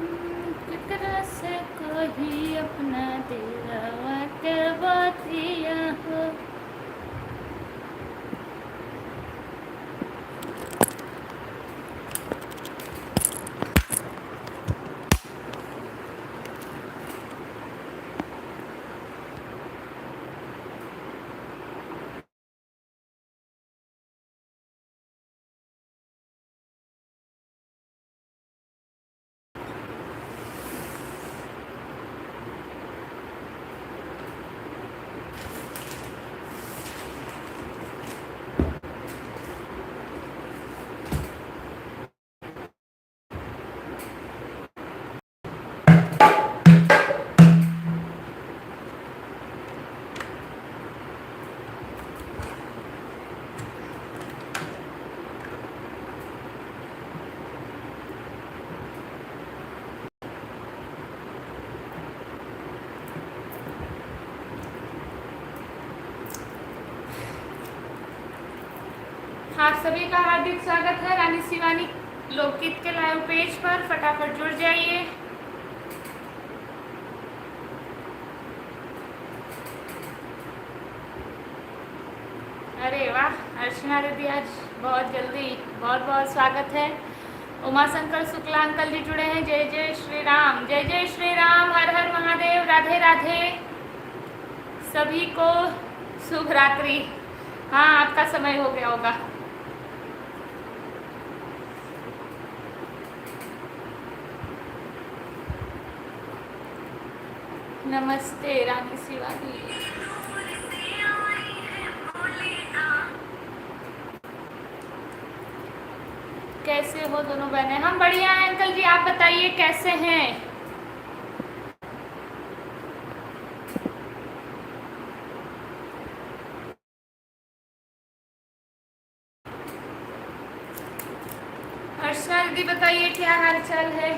केकरा से कोई अपना दिलवा के बतिया हो। आप सभी का हार्दिक स्वागत है रानी शिवानी लोकगीत के लाइव पेज पर। फटाफट जुड़ जाइए। अरे वाह, अर्चना दीदी आज बहुत जल्दी, बहुत बहुत स्वागत है। उमा शंकर शुक्ला अंकल जी जुड़े हैं। जय जय श्री राम, जय जय श्री राम, हर हर महादेव, राधे राधे। सभी को शुभ रात्रि। हाँ, आपका समय हो गया होगा। नमस्ते रानी शिवानी। कैसे हो दोनों बहनें? हम बढ़िया हैं अंकल जी, आप बताइए कैसे हैं? अर्चना दीदी बताइए क्या हाल चाल है?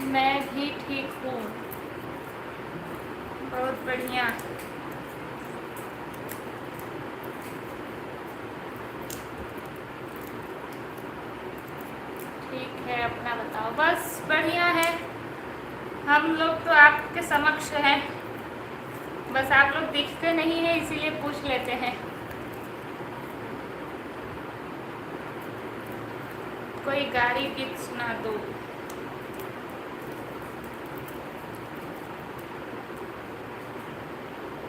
मैं भी ठीक हूँ, बहुत बढ़िया। ठीक है, अपना बताओ। बस बढ़िया है, हम लोग तो आपके समक्ष हैं, बस आप लोग दिखते नहीं हैं इसीलिए पूछ लेते हैं। कोई गाड़ी गीत सुना दो।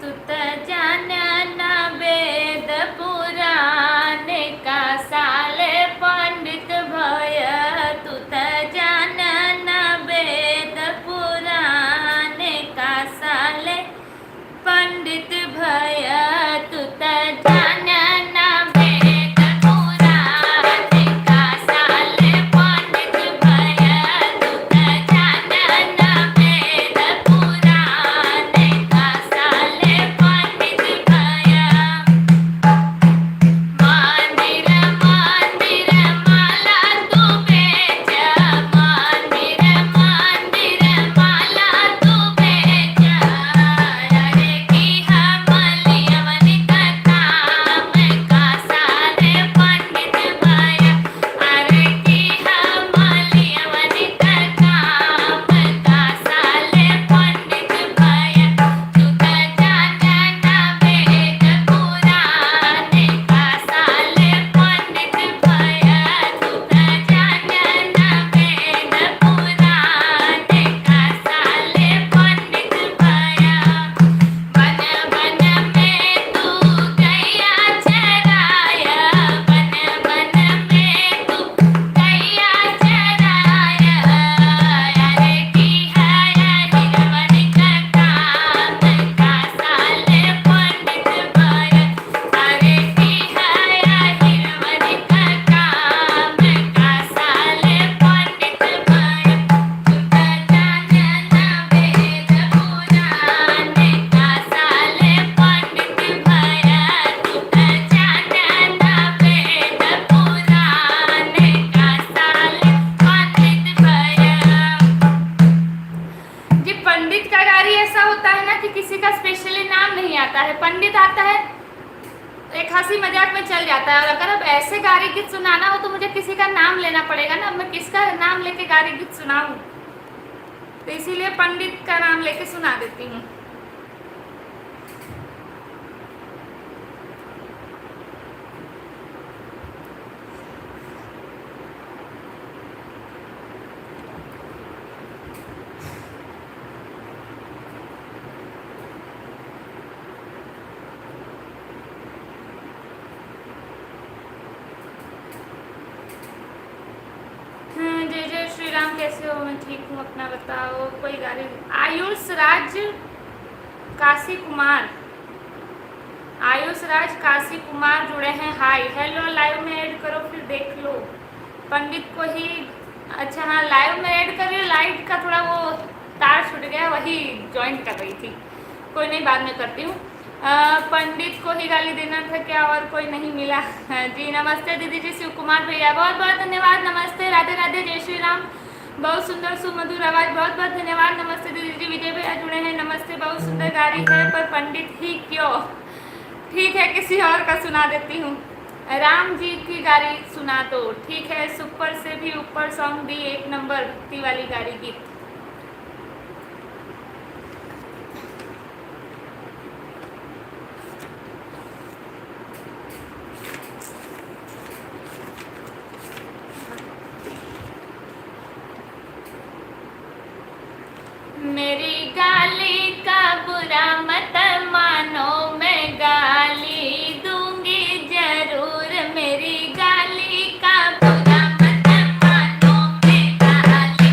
तू त जानना वेद पुराण का साल पंडित भय। तू त जानना वेद पुराण का साल पंडित भय। तू त जानना वेद पुराण का साल पंडित भय। तू त जानना वेद पुराण का साल पंडित भय। होता है ना कि किसी का स्पेशली नाम नहीं आता है, पंडित आता है, एक हंसी मजाक में चल जाता है। और अगर अब ऐसे गारी गीत सुनाना हो तो मुझे किसी का नाम लेना पड़ेगा ना, मैं किसका नाम लेके गारी गीत सुनाऊं, तो इसीलिए पंडित का नाम लेके सुना देती हूँ। जय जय श्री राम, कैसे हो? मैं ठीक हूँ, अपना बताओ। कोई गाड़ी? आयुष राज काशी कुमार, आयुष राज काशी कुमार जुड़े हैं, हाय हेलो। लाइव में ऐड करो फिर देख लो। पंडित को ही, अच्छा हाँ लाइव में ऐड कर रही हूँ, लाइट का थोड़ा वो तार छूट गया, वही ज्वाइंट कर रही थी, कोई नहीं, बाद में करती हूँ। पंडित को ही गाली देना था क्या, और कोई नहीं मिला? जी नमस्ते दीदी जी, शिव कुमार भैया बहुत बहुत धन्यवाद, नमस्ते, राधे राधे, जय श्री राम, बहुत सुंदर सुमधुर आवाज़, बहुत बहुत धन्यवाद, नमस्ते दीदी जी। विजय भैया जुड़े हैं, नमस्ते, बहुत सुंदर गाड़ी है पर पंडित ही क्यों? ठीक है, किसी और का सुना देती हूँ, राम जी की गाड़ी सुना दो। ठीक है, सुपर से भी ऊपर सॉन्ग दी, 1 नंबर भक्ति वाली गाड़ी गीत। मेरी गाली का बुरा मत मानो, मैं गाली दूंगी जरूर, मेरी गाली का बुरा मत मानो, मैं गाली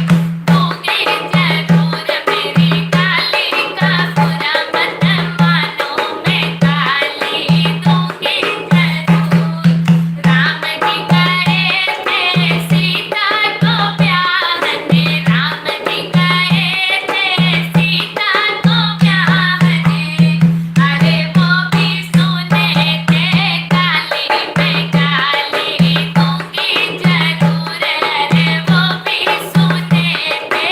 दूंगी जरूर, मेरी गाली का बुरा मत मानो, मैं गाली दूंगी जरूर। राम जी गए थे सीता को ब्याहने, राम जी गए थे सीता को ब्याहने, अरे वो भी सुने थे गाली, मैं गाली दूंगी जरूर, अरे वो भी सुने थे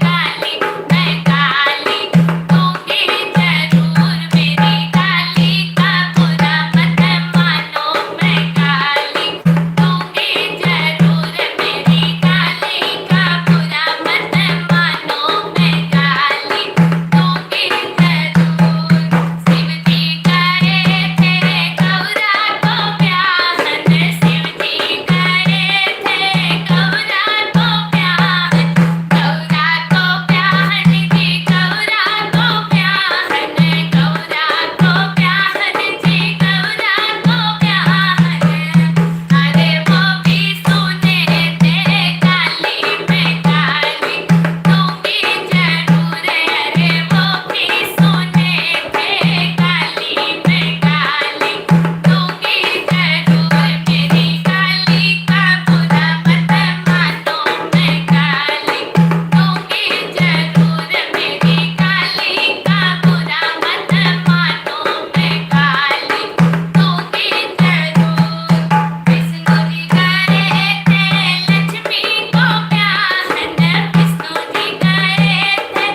गाली, मैं गाली दूंगी जरूर, मेरी गाली का बुरा मत मानो, मैं गाली दूंगी जरूर, मेरी गाली का बुरा मत मानो, मैं गाली दूंगी जरूर। शिव जी गए थे गौरा को ब्याहने, शिव जी गए थे गौरा को ब्याहने, गौरा को ब्याहने जी, गौरा को ब्याहने, गौरा को ब्याहने जी, गौरा को ब्याहने, अरे वो भी सुने थे गाली, मैं गाली दूंगी जरूर, अरे वो भी सुने थे गाली, मैं गाली दूंगी जरूर, मेरी गाली का बुरा मत मानो, मैं गाली दूंगी जरूर, मेरी गाली का बुरा मत मानो, मैं गाली दूंगी जरूर। विष्णु जी गए थे लक्ष्मी को ब्याहने, विष्णु जी गए थे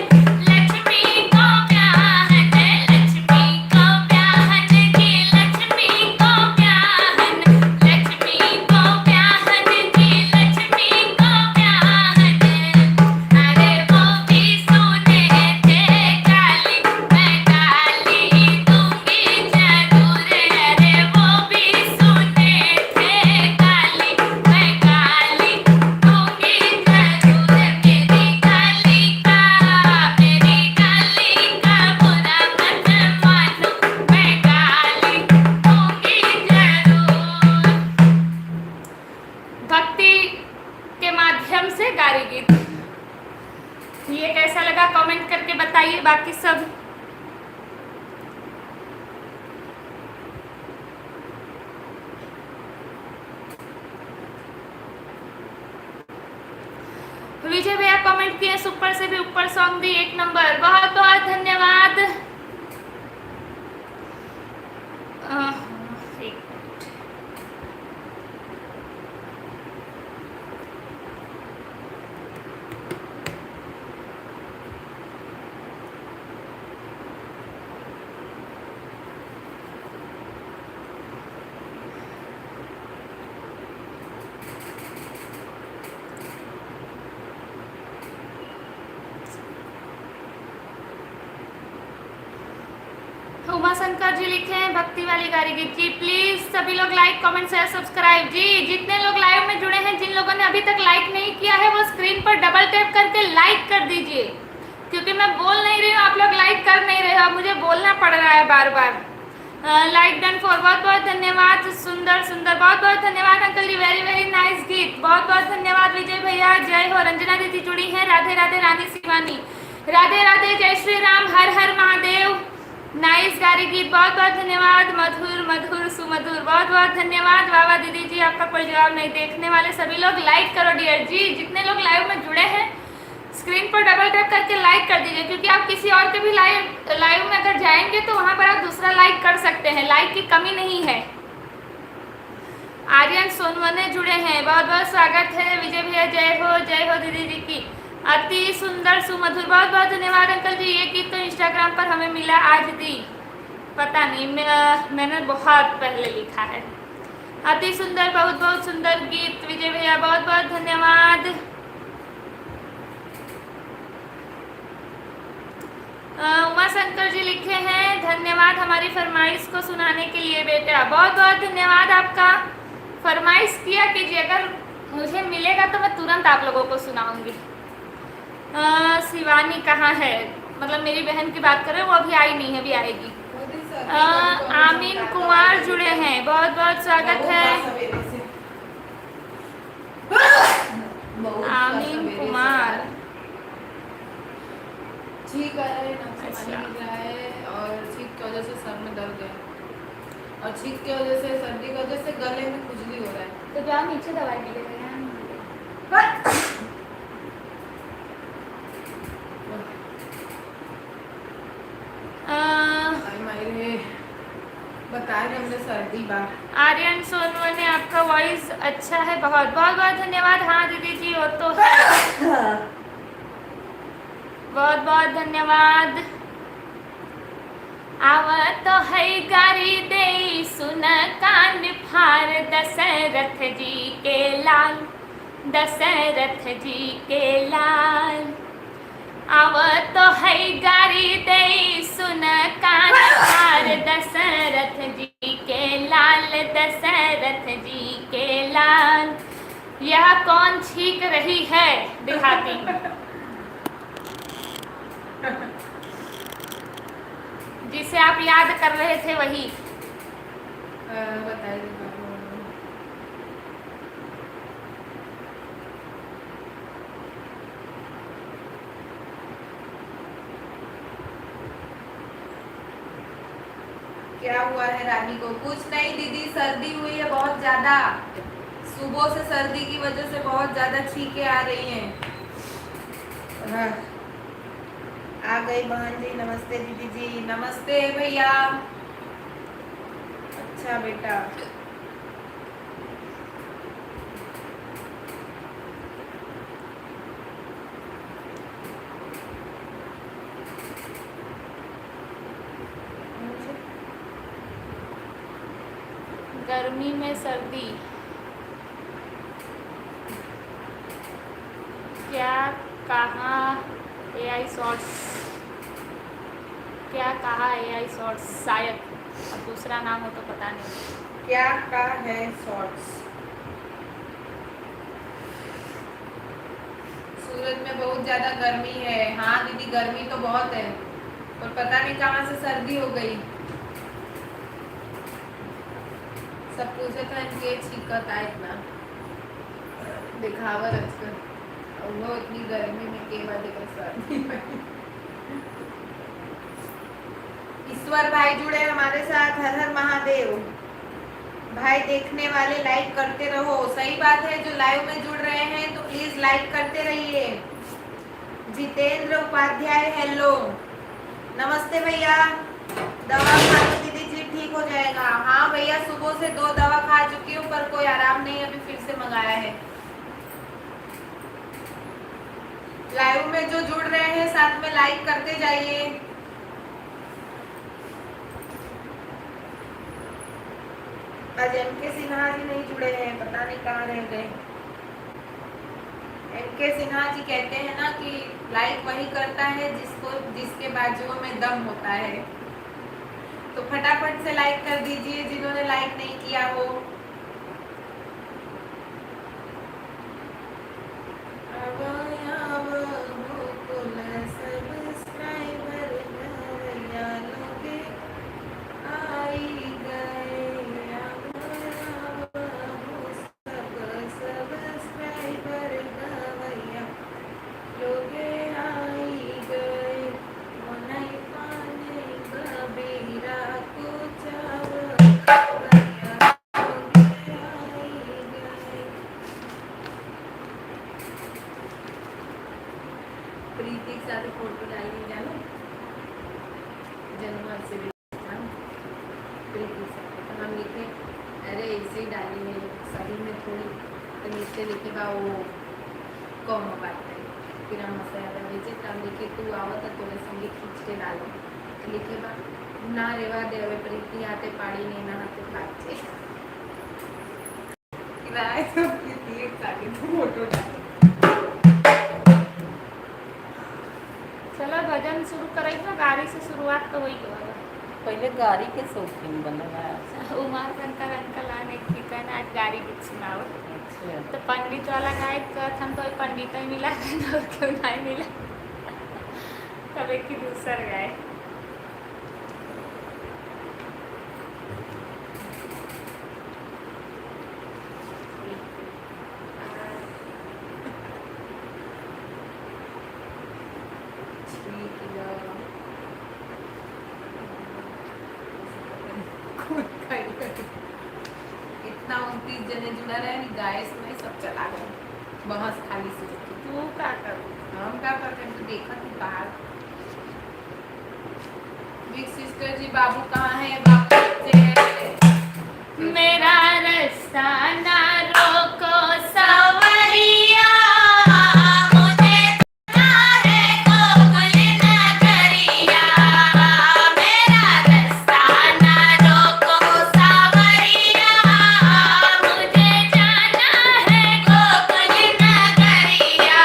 लक्ष्मी को ब्याहने, लक्ष्मी को ब्याहने जी, लक्ष्मी को ब्याहने, लक्ष्मी को ब्याहने जी, लक्ष्मी को ब्याहने, अरे वो भी सुने थे गाली, मैं गाली दूंगी जरूर, अरे वो भी सुने थे गाली, मैं गाली दूंगी जरूर, मेरी गाली का बुरा मत मानो, मैं गाली दूंगी जरूर। भक्ति के माध्यम से गारी गीत, ये कैसा लगा कमेंट करके बताइए। बाकी सब विजय भैया कमेंट किए, सुपर से भी ऊपर सॉन्ग दी, 1 नंबर, बहुत बहुत धन्यवाद। एक मिनट। उमा शंकर जी लिखे हैं भक्ति वाली कारीगीत जी। प्लीज सभी लोग लाइक कमेंट शेयर सब्सक्राइब जी। जितने लोग लाइव में जुड़े हैं, जिन लोगों ने अभी तक लाइक नहीं किया है वो स्क्रीन पर डबल टैप करके लाइक कर दीजिए, क्योंकि मैं बोल नहीं रही हूँ, आप लोग लाइक कर नहीं रहे हो, अब मुझे बोलना पड़ रहा है बार बार। लाइक डन फॉर, बहुत बहुत धन्यवाद। सुंदर सुंदर, बहुत बहुत धन्यवाद अंकल जी, वेरी वेरी नाइस गीत, बहुत बहुत धन्यवाद। विजय भैया जय हो। रंजना दीदी जुड़ी हैं, राधे राधे। रानी शिवानी राधे राधे, जय श्री राम, हर हर महादेव। नाइस गारी गीत, बहुत बहुत धन्यवाद। मधुर मधुर सुमधुर, बहुत बहुत धन्यवाद। वाह वाह दीदी जी, आपका कोई जवाब नहीं। देखने वाले सभी लोग लाइक करो डियर जी। जितने लोग लाइव में जुड़े हैं स्क्रीन पर डबल टैप करके लाइक कर दीजिए, क्योंकि आप किसी और के भी लाइव में अगर जाएंगे तो वहां पर आप दूसरा लाइक कर सकते हैं, लाइक की कमी नहीं है। आर्यन सोनवने जुड़े हैं, बहुत बहुत स्वागत है। विजय भैया जय हो दीदी जी की। अति सुंदर सुमधुर, बहुत बहुत धन्यवाद अंकल जी। ये गीत तो इंस्टाग्राम पर हमें मिला आज दी, पता नहीं, मैंने बहुत पहले लिखा है। अति सुंदर, बहुत बहुत सुंदर गीत विजय भैया, बहुत बहुत धन्यवाद। उमा शंकर जी लिखे हैं, धन्यवाद हमारी फरमाइश को सुनाने के लिए बेटा, बहुत बहुत धन्यवाद आपका। फरमाइश किया कीजिए, अगर मुझे मिलेगा तो मैं तुरंत आप लोगों को सुनाऊंगी। शिवानी कहाँ है, मतलब मेरी बहन की बात कर रहे हो, वो अभी आई नहीं है, अभी आएगी। आमीन कुमार जुड़े हैं, बहुत बहुत स्वागत है। आमीन कुमार छींक आ रहा है, नाक से पानी निकल रहा है और छींक की वजह से सर में दर्द है और छींक की वजह से, सर्दी की वजह से गले में खुजली हो रहा है। तो जाओ नीचे दवाई मिलेगा। बताए हमने सर्दी बात। आर्यन सोनवने आपका वॉइस अच्छा है, बहुत बहुत बहुत धन्यवाद। हाँ दीदी जी वो तो है, बहुत बहुत धन्यवाद। आवत है गारी दे सुन कान फार, दशरथ जी के लाल, दशरथ जी के लाल। आवत है गारी दे सुन कान फार, दशरथ जी के लाल, दशरथ जी के लाल। यह कौन छींक रही है देहाती? जिसे आप याद कर रहे थे वही बताइए। क्या हुआ है रानी को? कुछ नहीं दीदी, सर्दी हुई है बहुत ज्यादा, सुबह से सर्दी की वजह से बहुत ज्यादा छींकें आ रही हैं। आ गई बहन जी, नमस्ते दीदी जी। नमस्ते भैया। अच्छा बेटा, गर्मी में सर्दी, क्या कहा AI शॉर्ट्स, क्या कहा AI शॉर्ट्स, शायद अब दूसरा नाम हो तो पता नहीं। क्या का है शॉर्ट्स? सूरत में बहुत ज्यादा गर्मी है। हाँ दीदी गर्मी तो बहुत है, और पता नहीं कहाँ से सर्दी हो गई। सब पूछे था इनके छींकत आए इतना दिखावर आजकल, और वो इतनी गर्मी में के बाद सर्दी। ईश्वर भाई जुड़े हमारे साथ, हर हर महादेव। भाई देखने वाले लाइक करते रहो, सही बात है। जो लाइव में जुड़ रहे हैं तो प्लीज लाइक करते रहिए। जितेंद्र उपाध्याय हेलो, नमस्ते भैया। दवा खा लो दीदी जी, ठीक हो जाएगा। हाँ भैया, सुबह से 2 दवा खा चुकी हूँ पर कोई आराम नहीं, अभी फिर से मंगाया है। लाइव में जो जुड़ रहे हैं साथ में लाइक करते जाइए। आज MK सिन्हा जी नहीं जुड़े हैं, पता नहीं कहाँ रह गए। MK सिन्हा जी कहते हैं ना कि लाइक वही करता है जिसके बाजुओं में दम होता है। तो फटाफट से लाइक कर दीजिए जिन्होंने लाइक नहीं किया वो। प्रीति के साथ फोटो डाली जानो जन्माष्टमी प्रीति से तो हम लिखे अरे ऐसे ही डाली है सभी में थोड़ी तो नीचे लिखेगा वो कौन बात है फिर हम मसाला भेजे तब लिखे तू आवत तो संगे खींच के डालो तो लिखेगा ना रेवा दे હવે प्रीति हाथे पाड़ी ने ना हाथे पाचे किराए तो प्रीति एक साथ फोटो डाली। चलो भजन शुरू करें तो गाड़ी से शुरुआत तो हुई होगा। पहले गाड़ी के शौकीन बनना है। उमा शंकर अंकल आने की कहना आज गाड़ी कुछ सुनाओ अच्छा तो पंडित वाला गायब कहत हम तो पंडित ही मिला और क्यों नहीं मिला तब एक ही दूसर गए। इतना 29 जने जुड़ा रहे नहीं गाय में सब चला गए बहस खाली से तू क्या करूँ हम क्या करते हैं तो देखा तू बाहर बिग सिस्टर जी बाबू कहाँ है बाबू बच्चे हैं मेरा रास्ता ना रोको सवरिया मुझे जाना है गोकुल नगरिया मेरा रास्ता ना रोको सवरिया मुझे जाना है गोकुल नगरिया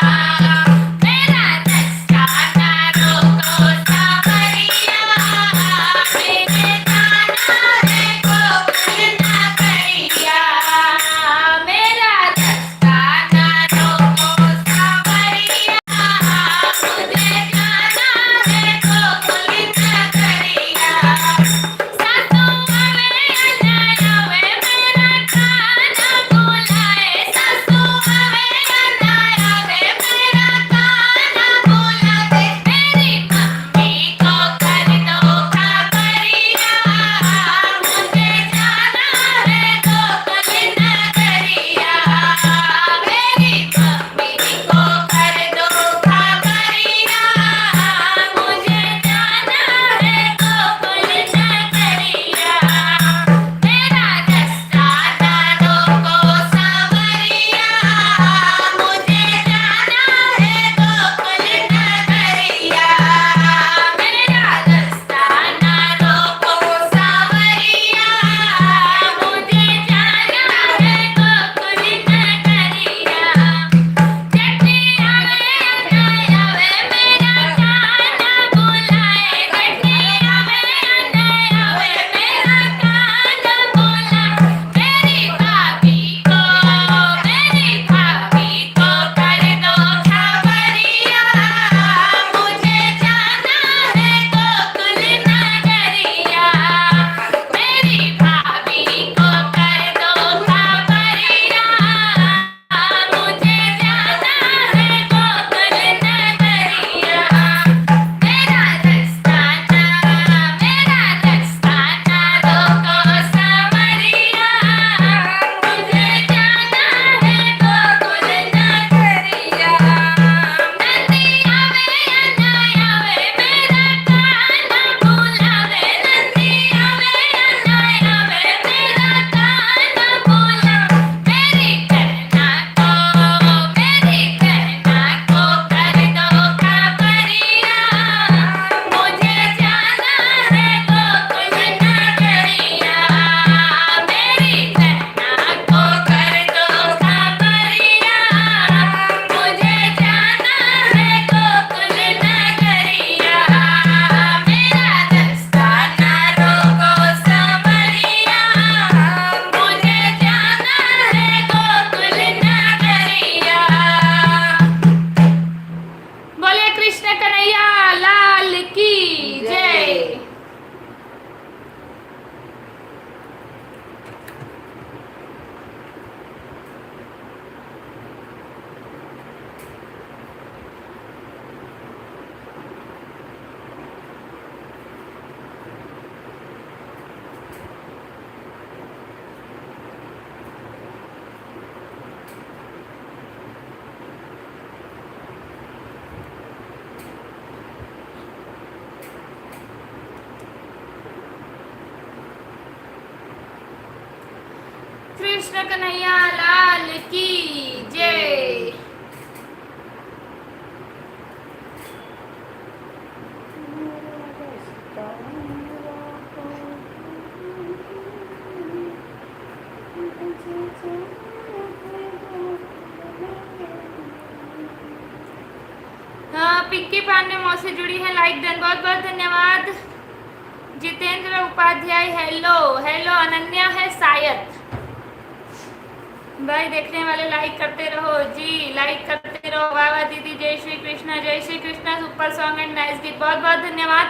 मेरा रास्ता ना रोको सवरिया मुझे जाना है गोकुल नगरिया कृष्ण कन्हैया लाल की जय। पिंकी पांडे मौसी जुड़ी है, लाइक डन, बहुत बहुत धन्यवाद। Jitendra Upadhyay hello hello. अनन्या है शायद। भाई देखने वाले लाइक करते रहो जी, लाइक करते रहो। वाह वाह दीदी, जय श्री कृष्णा, जय Shri Krishna. Super song and nice गीत, बहुत बहुत धन्यवाद।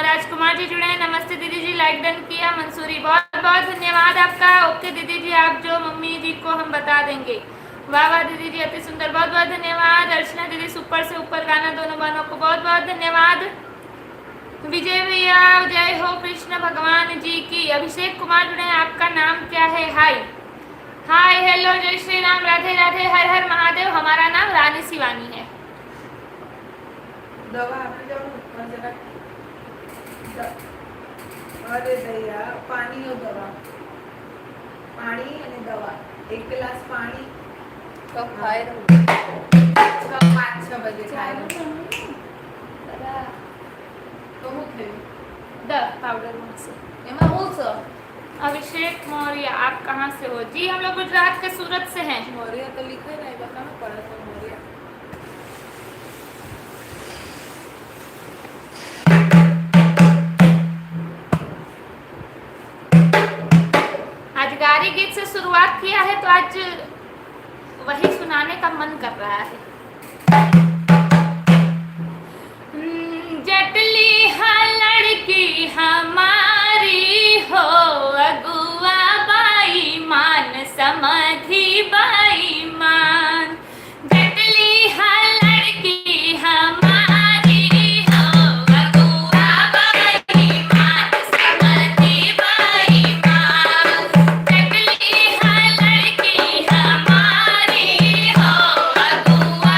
राजकुमार जी जुड़े हैं, नमस्ते दीदी जी, लाइक डन किया। मंसूरी, बहुत बहुत धन्यवाद आपका। ओके दीदी जी, आप जो मम्मी जी को हम बता देंगे। वाह वाह दीदी जी, अति सुंदर, बहुत बहुत धन्यवाद। अर्चना दीदी सुपर से ऊपर गाना, दोनों बहनों को बहुत बहुत धन्यवाद। विजय भैया जय हो कृष्ण भगवान जी की। अभिषेक कुमार जुड़े हैं, आपका नाम क्या है? हाय हाय हेलो, जय श्री राम, राधे राधे, हर हर महादेव। हमारा नाम रानी शिवानी है। दवा आपने जाओ ऊपर जरा। अरे दया पानी और दवा, पानी અને દવા, એક ગ્લાસ પાણી कब खाए कब 5-6 बजे खाए तो હું થયું द पाउडर वहाँ से। એમાં હું છે? अभिषेक मौर्य, आप कहाँ से हो जी? हम लोग गुजरात के सूरत से हैं। મોરિયા તો लिखे नहीं बताना पड़ा तो मोरिया। आज गारी गीत से शुरुआत किया है तो आज वही सुनाने का मन कर रहा है। जटली हाँ लड़की हमारी हो, अगुआ बाई मान, समधी बाई मान। जटली हाँ लड़की हमारी हो, अगुआ बाई मान, समधी बाई मान। जटली हाँ लड़की हमारी हो, अगुआ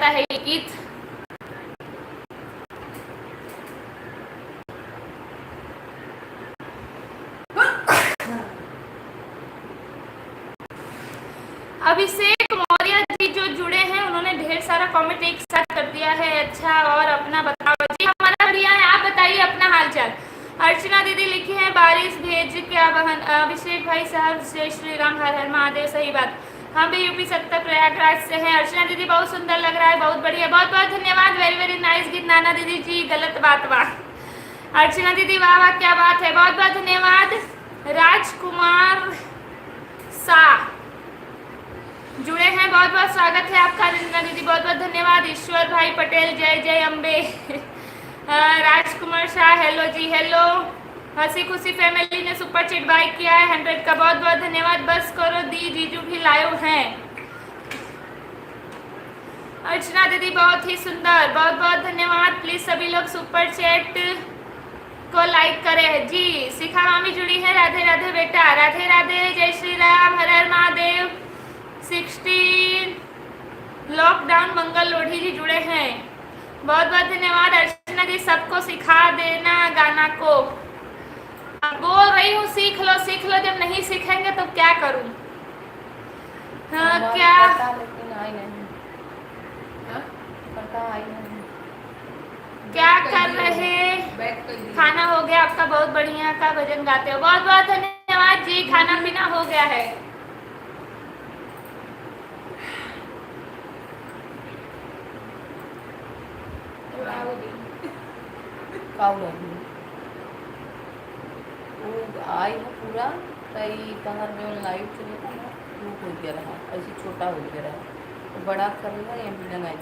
जाता है ये गीत। अभिषेक मौर्य जी जो जुड़े हैं उन्होंने ढेर सारा कमेंट एक साथ कर दिया है। अच्छा, और अपना बताओ जी। हमारा बढ़िया है, आप बताइए अपना हालचाल। अर्चना दीदी लिखी है बारिश भेज क्या बहन। अभिषेक भाई साहब जय श्री राम, हर हर महादेव। सही बात, हम भी यूपी 70 प्रयागराज से हैं। अर्चना दीदी बहुत सुंदर लग रहा है, बहुत बढ़िया, बहुत बहुत धन्यवाद। वेरी वेरी नाइस गीत। नाना दीदी जी गलत बात वाह। अर्चना दीदी वाह वाह, क्या बात है, बहुत बहुत धन्यवाद। राजकुमार शाह जुड़े हैं, बहुत बहुत स्वागत है आपका। रंजना दीदी बहुत बहुत धन्यवाद। ईश्वर भाई पटेल जय जय अम्बे। राजकुमार शाह हेलो जी, हेलो। हंसी खुशी फैमिली ने सुपर चैट बाय किया है 100 का, बहुत बहुत धन्यवाद। बस करो दी जीजू भी लाइव हैं। अर्चना दीदी बहुत ही सुंदर, बहुत बहुत धन्यवाद। प्लीज सभी लोग सुपर चैट को लाइक करें जी। शिखा मामी जुड़ी है, राधे राधे बेटा, राधे राधे, जय श्री राम, हर हर महादेव। 16 लॉकडाउन मंगल लोढ़ी जी जुड़े हैं, बहुत बहुत धन्यवाद। अर्चना जी सबको सिखा देना गाना को। बोल रही हूँ सीख लो सीख लो, जब नहीं सीखेंगे तो क्या करूँ। हाँ क्या लेकिन आई नहीं, पता आई नहीं। क्या कर रहे, खाना हो गया आपका, बहुत बढ़िया का भजन गाते हो, बहुत बहुत धन्यवाद जी। खाना पीना हो गया है। वो आई है पूरा कई बाहर में लाइव चले था ना, वो हो गया रहा, ऐसे छोटा हो गया रहा, तो बड़ा करेगा या मिलन आई थी।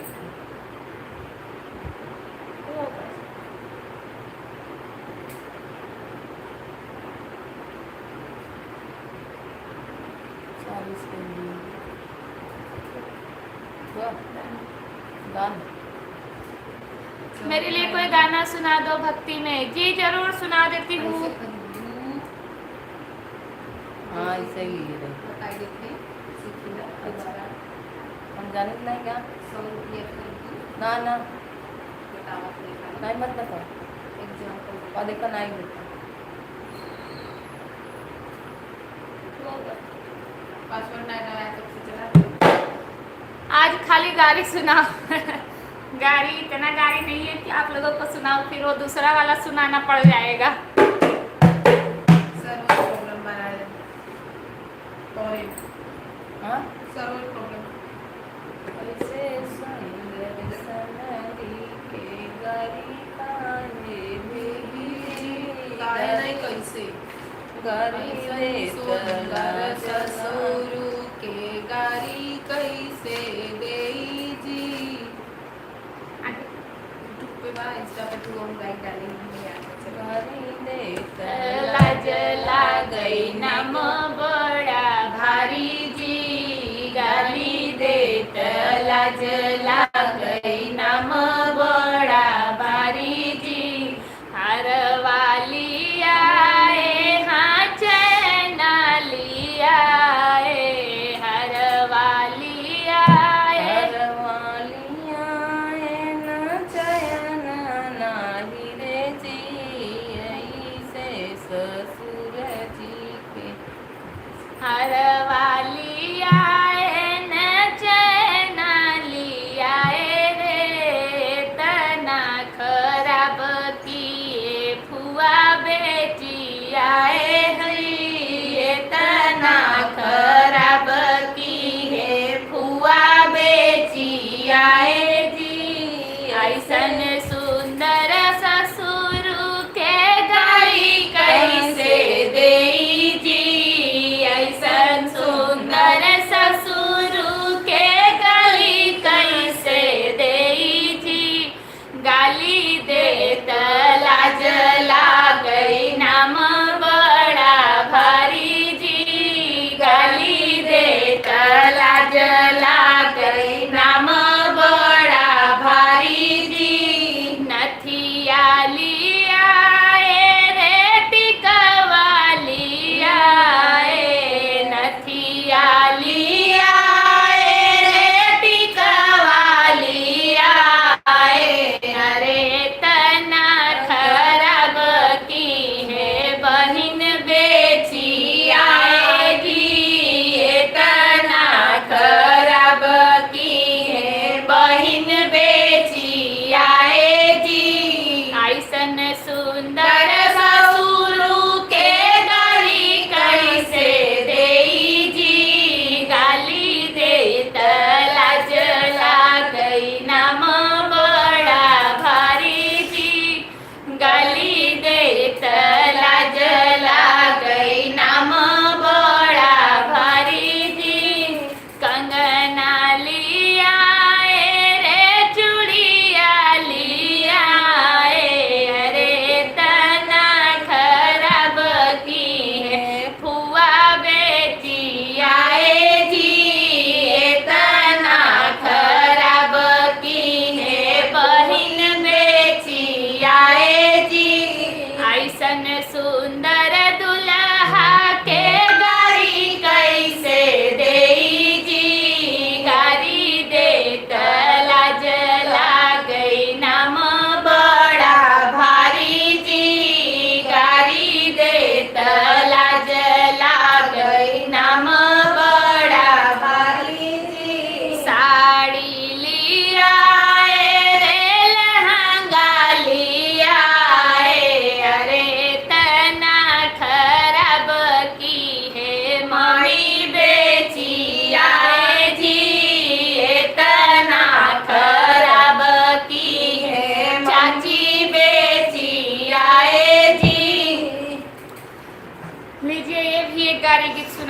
मेरे लिए कोई गाना सुना दो भक्ति में जी, जरूर सुना देती हूँ। हाँ ऐसे ही है। हम जाने के नहीं क्या ना ना नहीं मत बताओ, और देखा नहीं देता आज खाली गाड़ी सुनाओ। गाड़ी इतना गाड़ी नहीं है कि आप लोगों को सुनाओ, फिर वो दूसरा वाला सुनाना पड़ जाएगा। हाँ कैसे गारी ससुरु के गारी कैसे देई जी। यूट्यूब पे बा, इंस्टा पे तू हम लाइक डालेंगे यार। लाज लागई नम बड़ा भारी जी, गाली देत लाज लागई नम बड़ा भारी जी। हर वाली आए हाँ चैना लिया, हर वाली आए न चयन नाही रे जी, ऐसे ससुर जी के। हर वाली आए न चैना लिया रे, तना खराब किए फुआ बेटी आए है, तना खराब किए फुआ बेटी आए जी। ऐसन सुंदर ससुर के गाली कैसे देई जी, ऐसन सुंदर ससुर के गाली कैसे देई जी। गाली देत लाज लागई नाम बड़ा भारी जी, गाली देत लाज लागई नाम बड़ा भारी जी।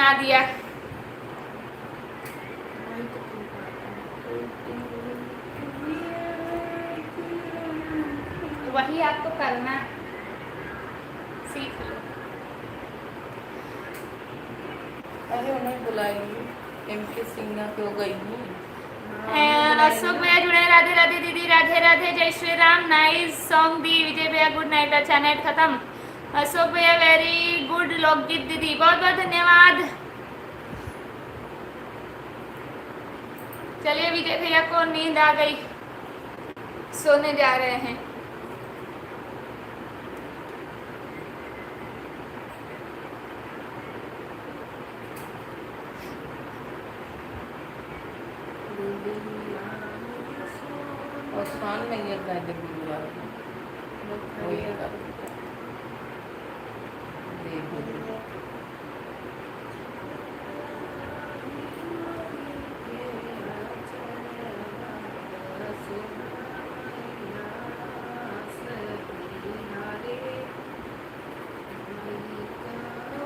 बना दिया। वही आपको करना, सीख लो। अरे उन्हें बुलाएंगे, MK सिंह क्यों गई हूँ। अशोक भैया जुड़े, राधे राधे दीदी, राधे राधे, जय श्री राम, नाइस सॉन्ग दी। विजय भैया गुड नाइट, अच्छा नाइट खत्म। अशोक भैया वेरी गुड लोकगीत दीदी, बहुत बहुत धन्यवाद। चलिए विजय भैया को नींद आ गई, सोने जा रहे हैं। और शान में ये गाय देख लिया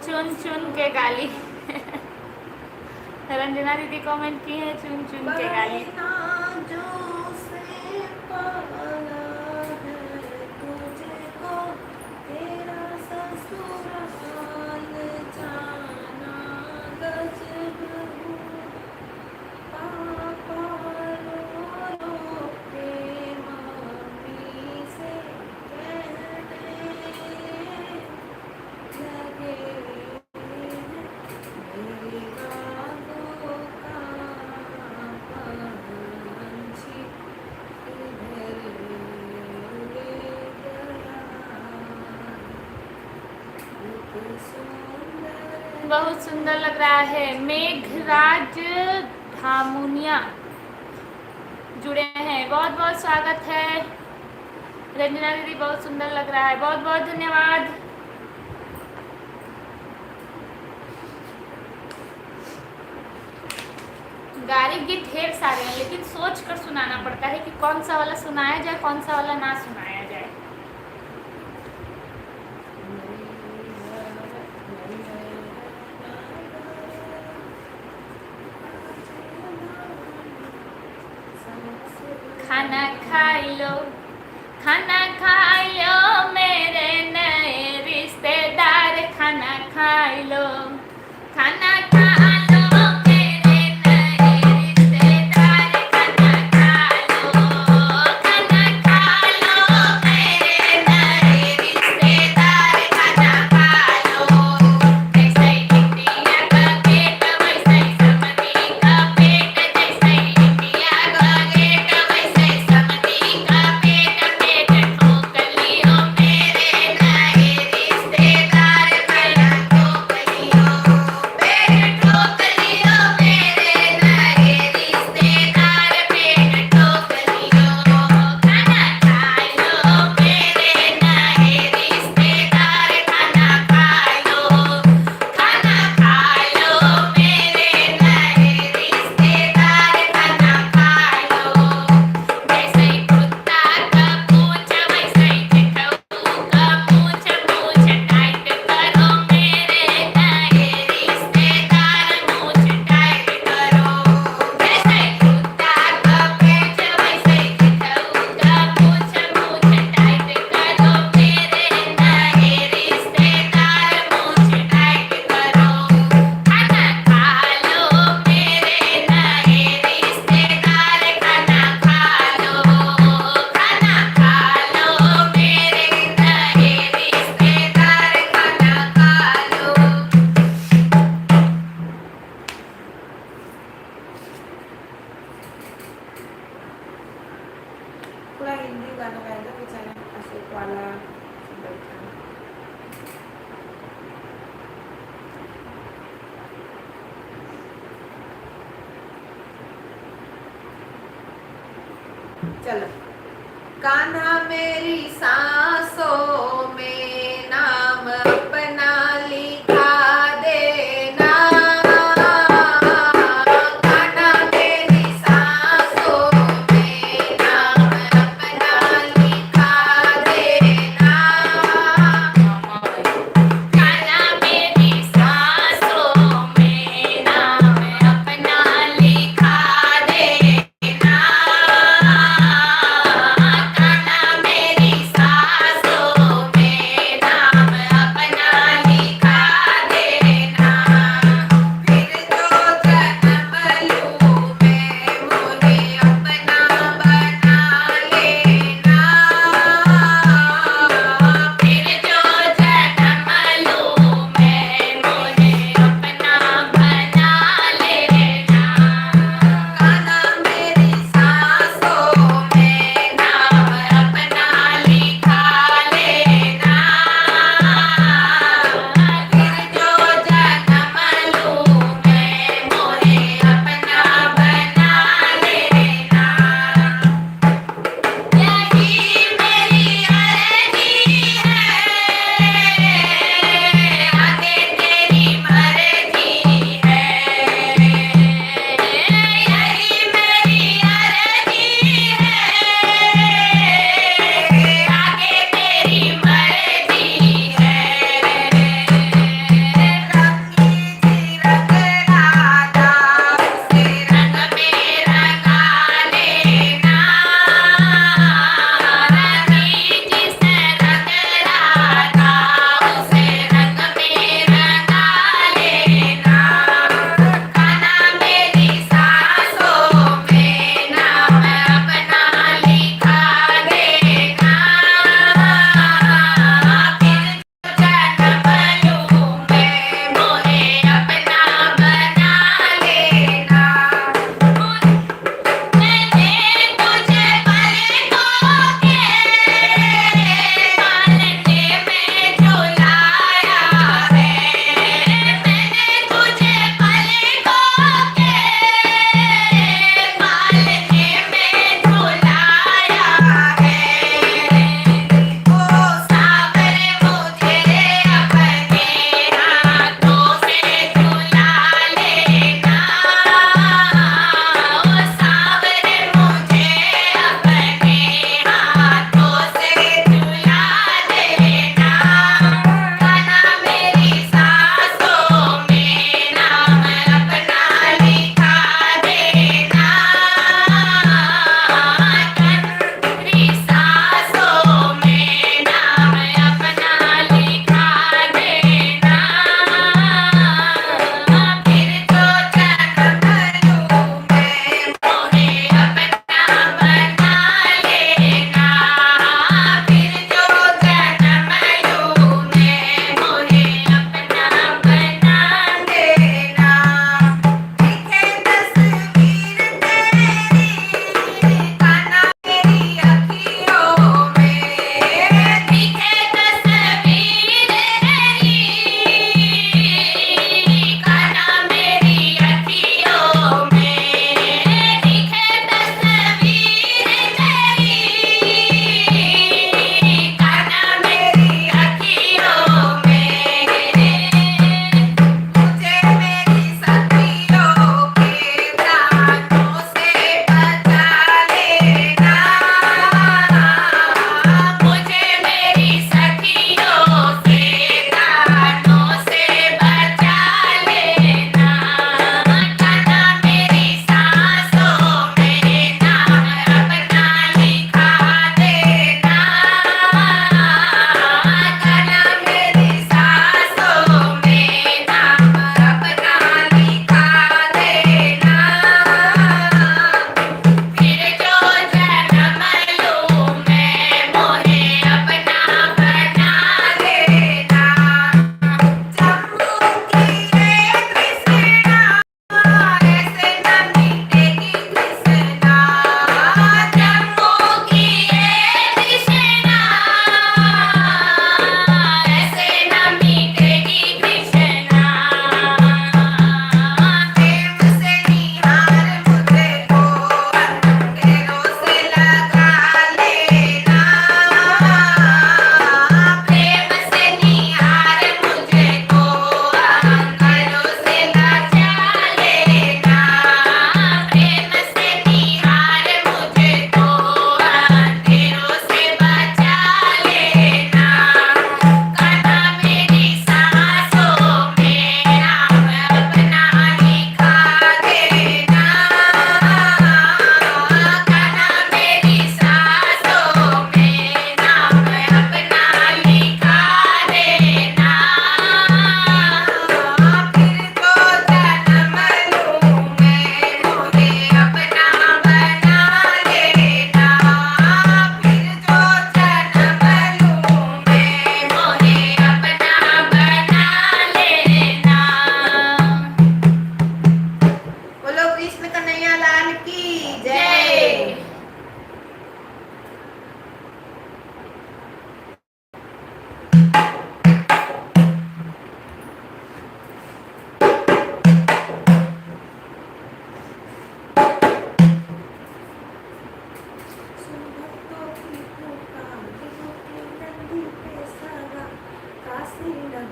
चुन चुन के गाली रंजना दीदी कमेंट की है, चुन चुन के गाली। बहुत सुंदर लग रहा है। मेघराज धामुनिया जुड़े हैं, बहुत बहुत स्वागत है। रंजना दीदी बहुत सुंदर लग रहा है, बहुत बहुत धन्यवाद। गाली गीत ढेर सारे हैं, लेकिन सोच कर सुनाना पड़ता है कि कौन सा वाला सुनाया जाए, कौन सा वाला ना सुनाया जाए। खाना खाई लो, खाना खाई लो मेरे नए रिश्तेदार, खाना खाई लो, खाना खा लो मेरे नए रिश्तेदार, खाना खा लो, खाना खा लो मेरे नए रिश्तेदार, खाना खा लो। जैसे इंडिया का गेट वैसे समधी का पेट, जैसे इंडिया का गेट वैसे समधी का पेट, पेट ठोक लियो मेरे नए रिश्तेदार, खाना ठोक लियो, पेट ठोक लियो मेरे नए रिश्तेदार, पेट ठोक लियो, खाना खा लो मेरे नए रिश्तेदार, खाना खा लो, खाना खा लो मेरे नए रिश्तेदार, खाना खा लो। जैसे कुत्ता का पूंछ वैसे चिट्ठू का पूंछ, पूंछ टाइट करो मेरे नए रिश्तेदार, पूंछ टाइट करो। जैसे कुत्ता का पूंछ वैसे चिट्ठू का पूंछ, पूंछ टाइट करो मेरे नए रिश्तेदार, पूंछ टाइट करो। खाना खा लो मेरे नए रिश्तेदार, खाना खा लो, खाना खा लो मेरे नए रिश्तेदार, खाना खा लो। पूरा हिंदी गाना गाया था बेचारा अशोक वाला बैठा। चलो। कान्हा मेरी सांसों में नाम अपना लिखा देना, कान्हा मेरी सांसों में नाम अपना लिखा देना, कान्हा मेरी सांसों में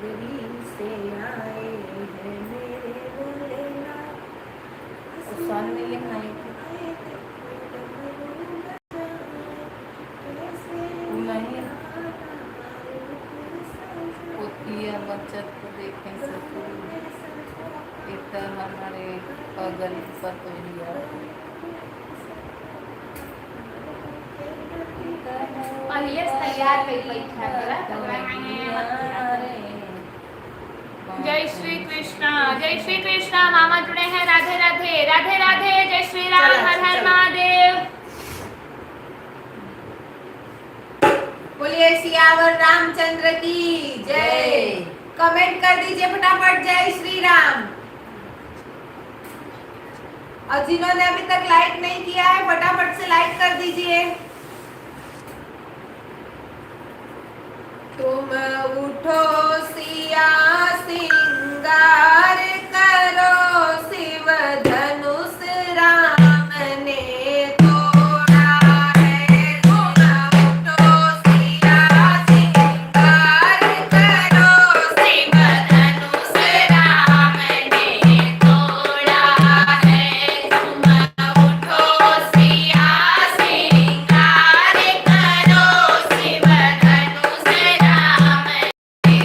नगरी से आए हैं मेरे भोलेनाथ। उस साल में ये नहीं नहीं पोतिया बचत को देखें ससुर इतना हमारे अगल पर तो लिया पहिलेच तयार कई बैठा जय श्री कृष्ण मामा जुड़े हैं। राधे राधे राधे राधे। जय श्री राम। चलो, हर हर चलो। महादेव। बोलिए सियावर रामचंद्र की जय। कमेंट कर दीजिए फटाफट जय श्री राम। और जिन्होंने अभी तक लाइक नहीं किया है फटाफट से लाइक कर दीजिए। तुम उठो सिया सिंगार करो शिव धनुष राम ने तोड़ा है। तुम उठो सिया सिंगार करो शिव धनुष राम ने तोड़ा है। तुम उठो सिया सिंगार करो शिव धनुष राम ने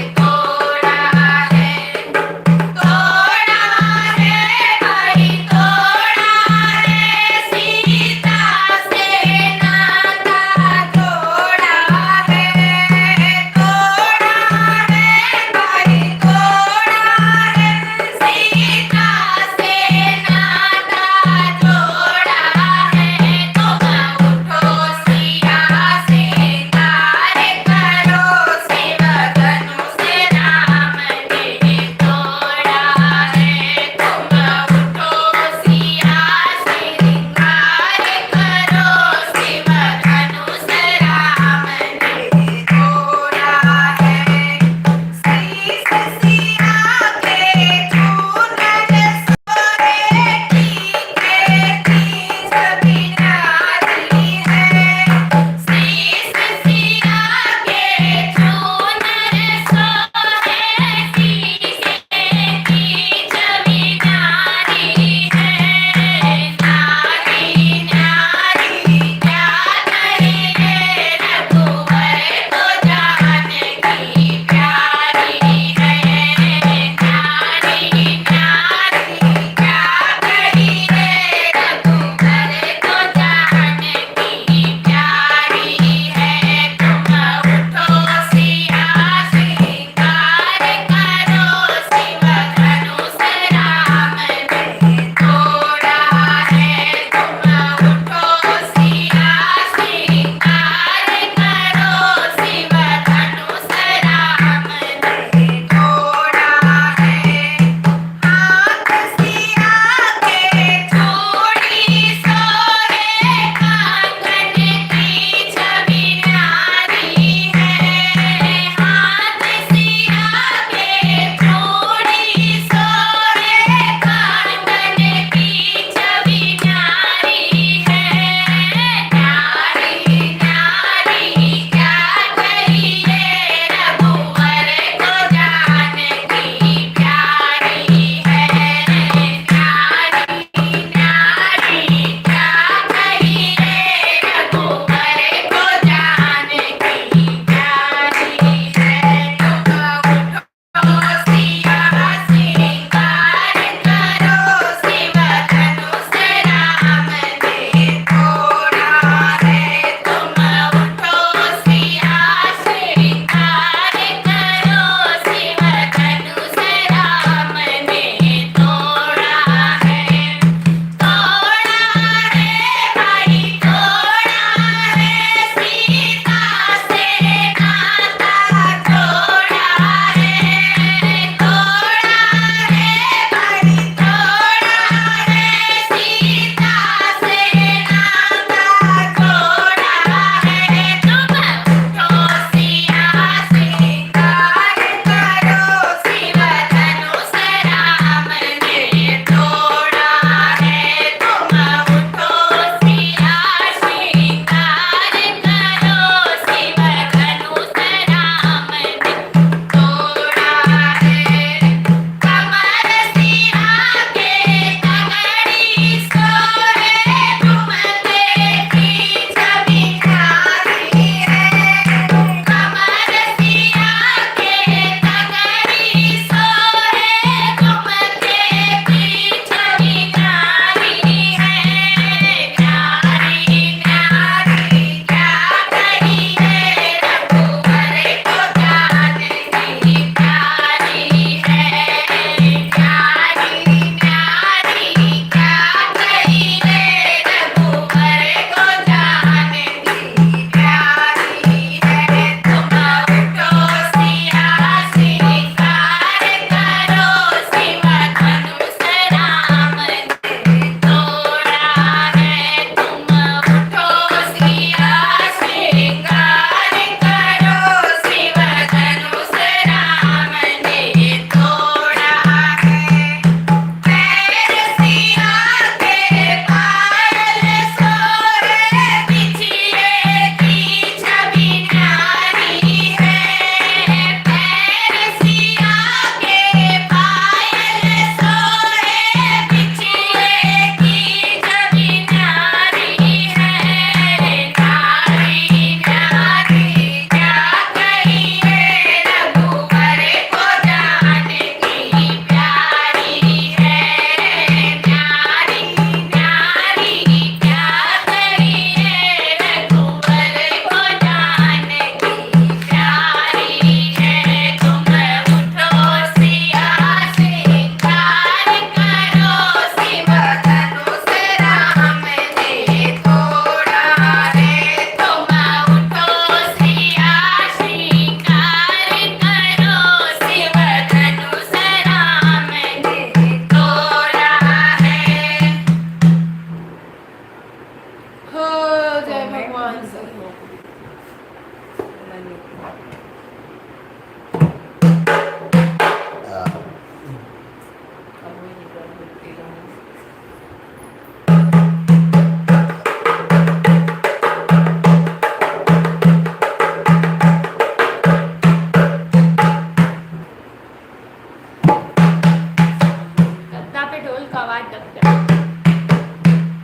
गद्दा पे ढोल का आवाज लगता है।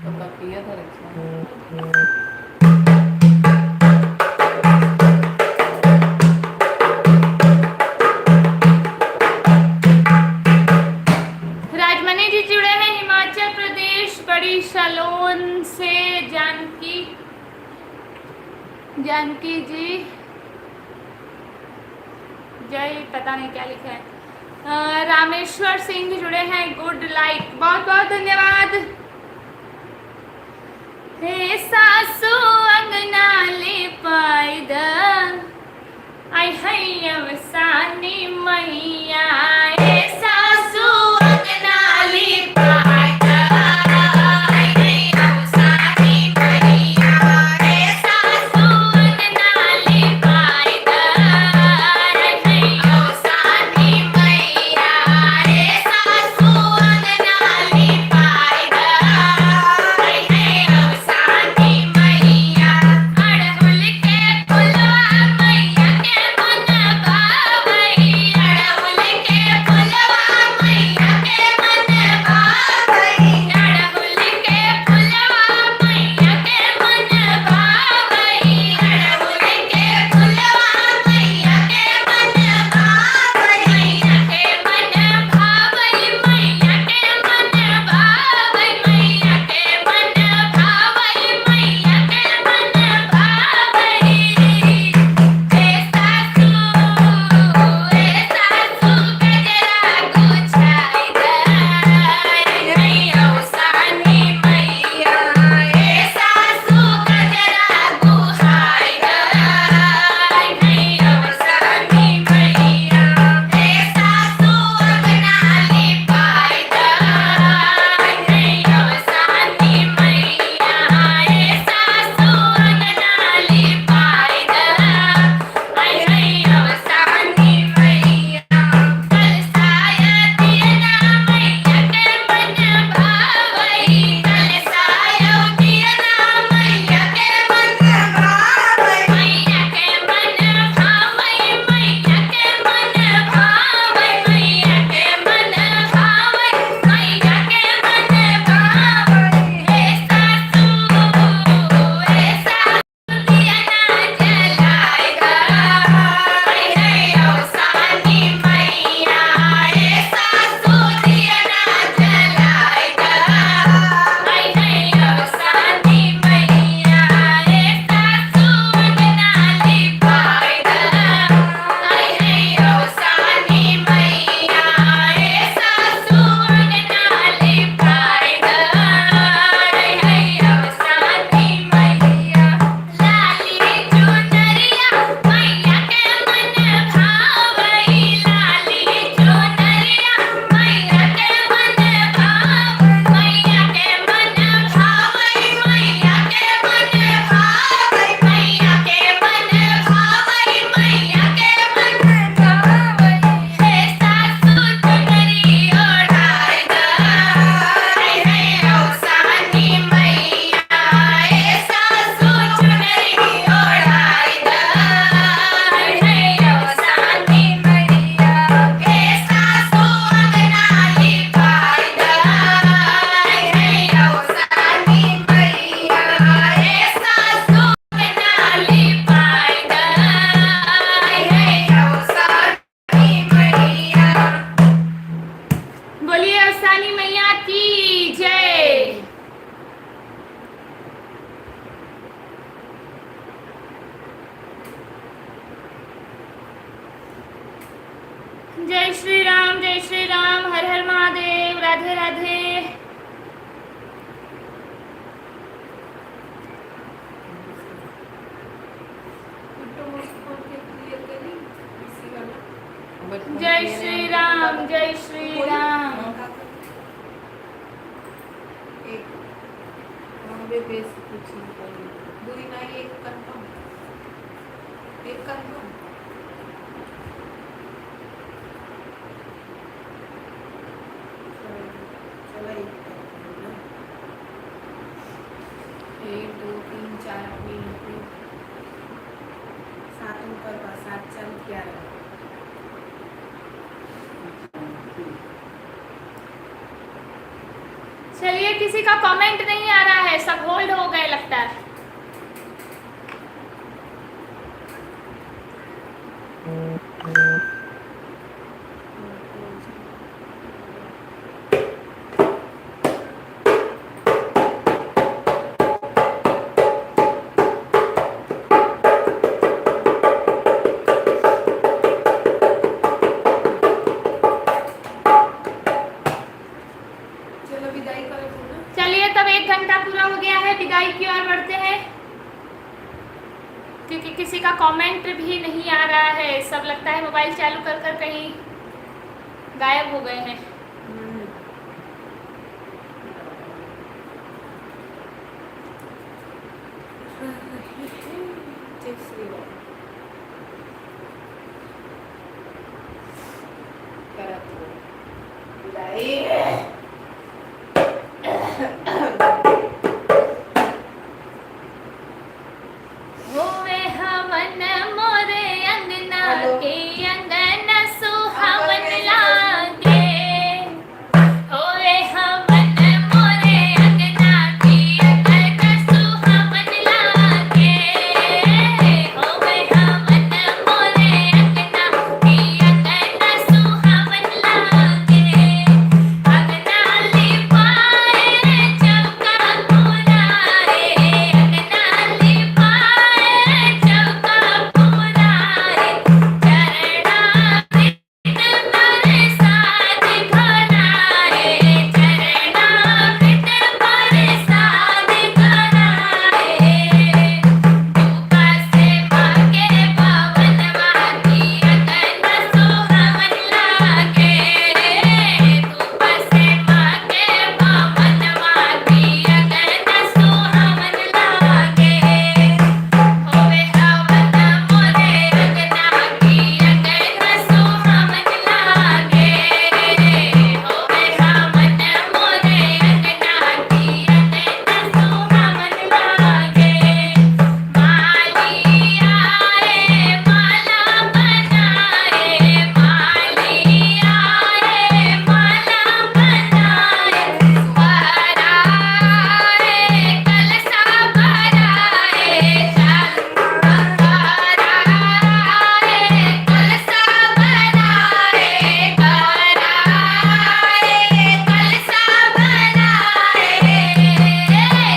तो कल किया था रक्षा। राजमणि जी जुड़े हैं हिमाचल प्रदेश बड़ी सलोन से। जानकी जी जय, पता नहीं क्या लिखा है। रामेश्वर सिंह जुड़े हैं, गुड लाइक, बहुत बहुत धन्यवाद। हे सासू अंगना ले पायद आई है सानी मैया। हे सासू अंगना ले पायद आई है सानी मैया। हे सासू अंगना ले पायद आई है सानी मैया। हे सासू अंगना ले पायद आई है सानी मैया। अड़हुल के फुलवा मैया के मन भावई। अड़हुल के फुलवा मैया के मन भावई। अड़हुल के फुलवा मैया के मन भावई। अड़हुल के फुलवा मैया के मन भावई। मैया के मन भावई। मैया के मन भावई। मैया के मन भावई। मैया के मन भावई। हे सासू गजरा गुछाई दई मैया सानी मैया। हे सासू गजरा गुहाई दई मैया सानी मैया। हे सासू अंगना ले पाई दई मैया सानी मैया। हे सासू अंगना ले पाई दई मैया सानी मैया। कलसाया दियना मैया के मन भावई। कलसाया दियना मैया के मन भावई। मैया के मन भावई। मैया के मन भावई। मैया के मन भावई। मैया के मन भावई। हे सासू दियना जलाई दई है सानी मैया। हे सासू दियना जलाई दई है सानी मैया। हे सासू अंगना ले पाई दई है सानी मैया। हे सासू अंगना ले पाई दई है सानी मैया। लाली चुनरिया मैया के मन भावई। लाली चुनरिया मैया के मन भावई। मैया के मन भावई। मैया के मन भावई। मैया के मन भावई। मैया के मन भावई। हे सासू चुनरी ओढ़ाई दई है सानी मैया। हे सासू चुनरी ओढ़ाई दई है सानी मैया। हे सासू अंगना ले पाई दई है सानी मैया। हे सासू अंगना ले पाई दई है सानी मैया। बोलिए सानी मैया की जय। जय श्री राम, हर हर महादेव, राधे राधे। जय श्री राम, जय श्री राम। एक बे बेस कुछ नहीं दूरी नहीं, एक कंफर्म, एक कर दो। चलो 1 2 3 4 7 ऊपर का 7 4 11। चलिए, किसी का कमेंट नहीं आ रहा है, सब होल्ड हो गए लगता है। चलो विदाई करो पूरा। चलिए, तब 1 घंटा पूरा हो गया है, विदाई की ओर बढ़ते हैं, क्योंकि किसी का कमेंट भी नहीं आ रहा है। सब लगता है मोबाइल चालू कर कर कहीं गायब हो गए हैं। जय श्री राम। करत हो विदाई। होवे हवन मोरे अंगना हेलो। के अंगना सुहावन लागे। होवे हवन मोरे अंगना के अंगना सुहावन लागे। होवे हवन मोरे अंगना के अंगना सुहावन लागे। अंगना लिपाए चौका पुराए, अंगना लिपाए चौका पुराए, चरणा बिन प्रसाद घराए, चरणा बिन प्रसाद घराए। रूपा से मांगे पावन मागी अंगना सुहावन लागे। रूपा से मांगे पावन मागी अंगना सुहावन लागे। होवे हवन मोरे अंगना की अंगना सुहावन लागे। होवे हवन मोरे अंगना की अंगना सुहावन लागे। माली आए माला बनाए, माली आए माला बनाए, पराए कलसा भराए, पराए कलसा भराए, पराए कलसा भराए।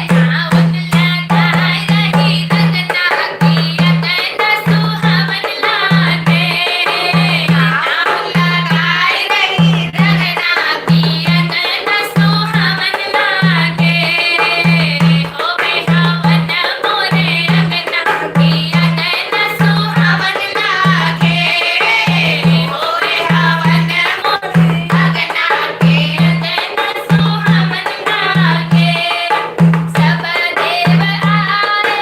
झावन लगाए रही रंगना की अंगना सुहावन लागे। झावन लगाए रही रंगना की अंगना सुहावन लागे। होवे हवन मोरे अंगना की अंगना सुहावन लागे। होवे हवन मोरे अंगना की अंगना सुहावन लागे। सब देव आए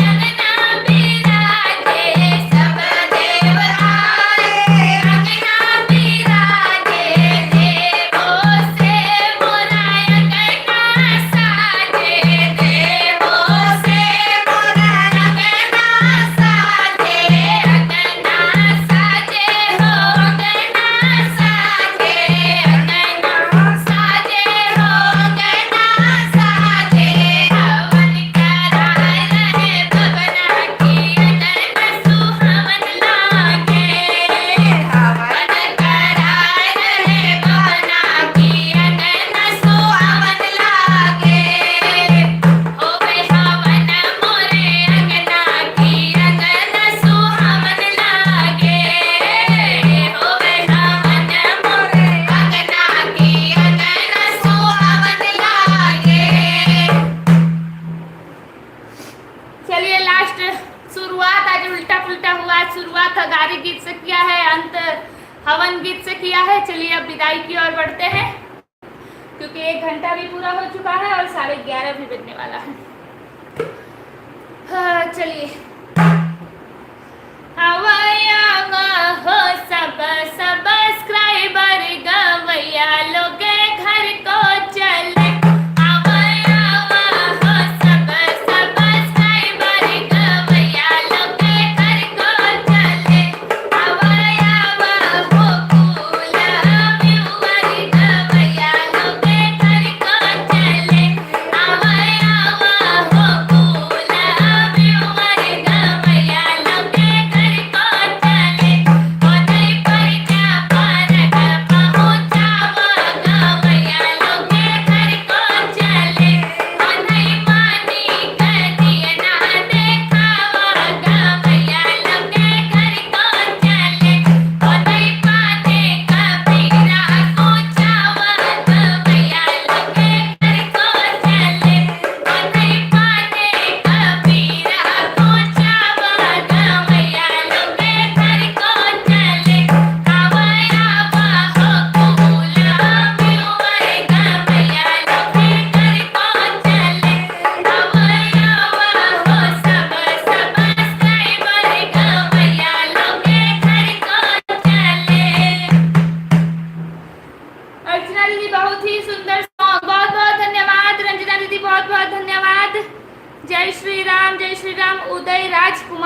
अंगना बिराजे, सब देव आए अंगना बिराजे। देवों से मोरा अंगना साजे, देवों से मोरा अंगना साजे, अंगना साजे हो अंगना साजे, अंगना साजे हो अंगना साजे। हवन कराए रहे भवना की अंगना सुहावन लागे। हवन कराए रहे भवना की अंगना सुहावन लागे। होवे हवन मोरे अंगना की अंगना सुहावन लागे। होवे हवन मोरे अंगना की अंगना सुहावन लागे। चलिए, लास्ट शुरुआत आज उल्टा पुल्टा हुआ। शुरुआत गारी गीत से किया है, अंत हवन गीत से किया है। चलिए, अब विदाई की ओर बढ़ते हैं, क्योंकि 1 घंटा भी पूरा हो चुका है और 11:30 भी बजने वाला है। हाँ, चलिए, हाँ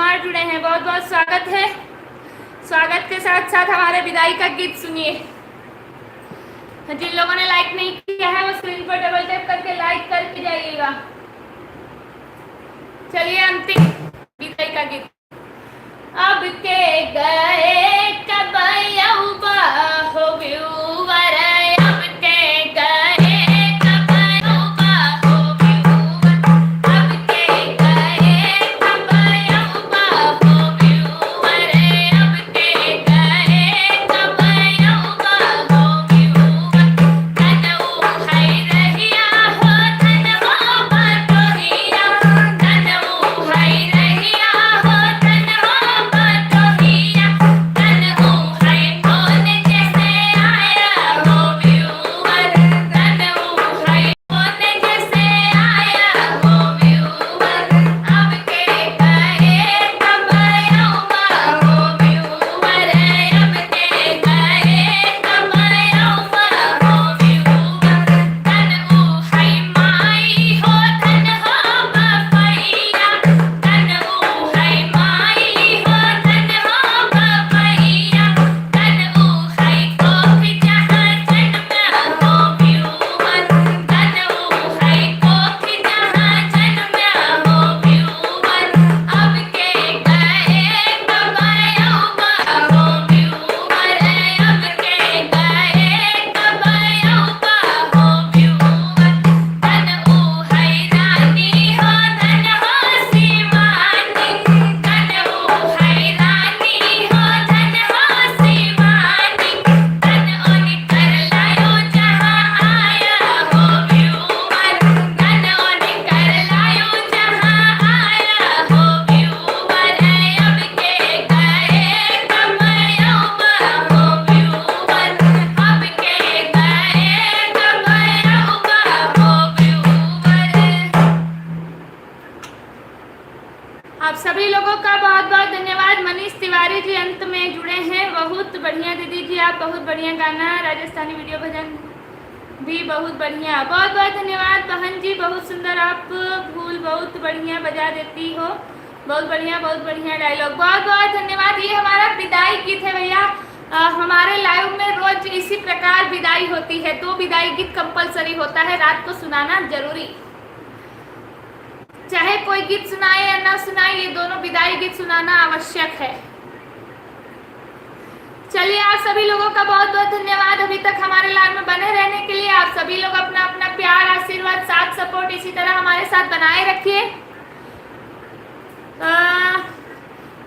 कुमार जुड़े हैं, बहुत बहुत स्वागत है। स्वागत के साथ साथ हमारे विदाई का गीत सुनिए। जिन लोगों ने लाइक नहीं किया है वो स्क्रीन पर डबल टैप करके लाइक करके जाइएगा। चलिए अंतिम विदाई का गीत। अब के गए कब यौबा हो व्यूवर, अब के गए कब यौबा हो व्यूवर, अब के गए कब यौबा हो व्यूवर, अब के गए कब यौबा हो व्यूवर। धनऊ है रहिया हो धन हो बटोहिया, धनऊ है रहिया हो धन हो बटोहिया, धनऊ है कौन जैसे आया हो व्यूवर, धनऊ है कौन जैसे आया हो व्यूवर। अब के गए कब यौबा हो व्यूवर, अब के गए कब यौबा हो व्यूवर। धनऊ है माई हो धन हो बपैया, धनऊ है माई हो धन हो बपैया, धनऊ है कोख जहाँ जन्म हो व्यूवर, धनऊ है कोख जहाँ जन्म हो व्यूवर। अब के गए कब यौबा हो व्यूवर, अब के गए कब यौबा हो व्यूवर। धनऊ है रानी हो धन हो शिवानी, धनऊ है रानी हो धन हो शिवानी, धनऊ निकर लायो जहाँ आया हो व्यूवर, धनऊ निकर लायो जहाँ आया हो व्यूवर। अब के गए कब यौबा हो व्यूवर, अब के गए कब यौबा हो व्यूवर। आप सभी लोगों का बहुत बहुत धन्यवाद। मनीष तिवारी जी अंत में जुड़े हैं, बहुत बढ़िया दीदी जी, आप बहुत बढ़िया गाना राजस्थानी वीडियो भजन भी बहुत बढ़िया, बहुत बहुत धन्यवाद। बहन जी बहुत सुंदर, आप फूल बहुत बढ़िया बजा देती हो, बहुत बढ़िया डायलॉग, बहुत बहुत धन्यवाद। ये हमारा विदाई गीत है भैया। हमारे लाइव में रोज इसी प्रकार विदाई होती है, तो विदाई गीत कंपलसरी होता है, रात को सुनाना जरूरी, चाहे कोई गीत सुनाए या ना सुनाए, ये दोनों विदाई गीत सुनाना आवश्यक है। चलिए आप सभी लोगों का बहुत बहुत धन्यवाद अभी तक हमारे लाइव में बने रहने के लिए। आप सभी लोग अपना अपना प्यार, आशीर्वाद, साथ सपोर्ट इसी तरह हमारे साथ बनाए रखिए।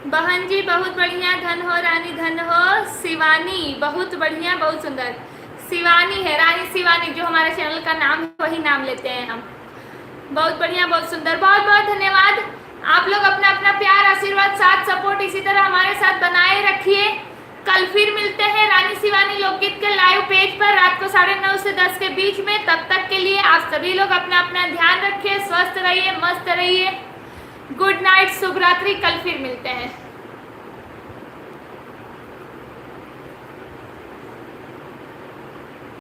बहन जी बहुत बढ़िया, धन हो रानी धन हो शिवानी, बहुत बढ़िया, बहुत सुंदर। शिवानी है, रानी शिवानी, जो हमारे चैनल का नाम है वही नाम लेते हैं हम। बहुत बढ़िया, बहुत सुंदर, बहुत बहुत धन्यवाद। आप लोग अपना अपना प्यार, आशीर्वाद, साथ सपोर्ट इसी तरह हमारे साथ बनाए रखिए। कल फिर मिलते हैं रानी शिवानी लोकगीत के लाइव पेज पर रात को 9:30 से 10 के बीच में। तब तक के लिए आप सभी लोग अपना अपना ध्यान रखिए, स्वस्थ रहिए, मस्त रहिए। गुड नाइट, शुभ रात्रि, कल फिर मिलते हैं।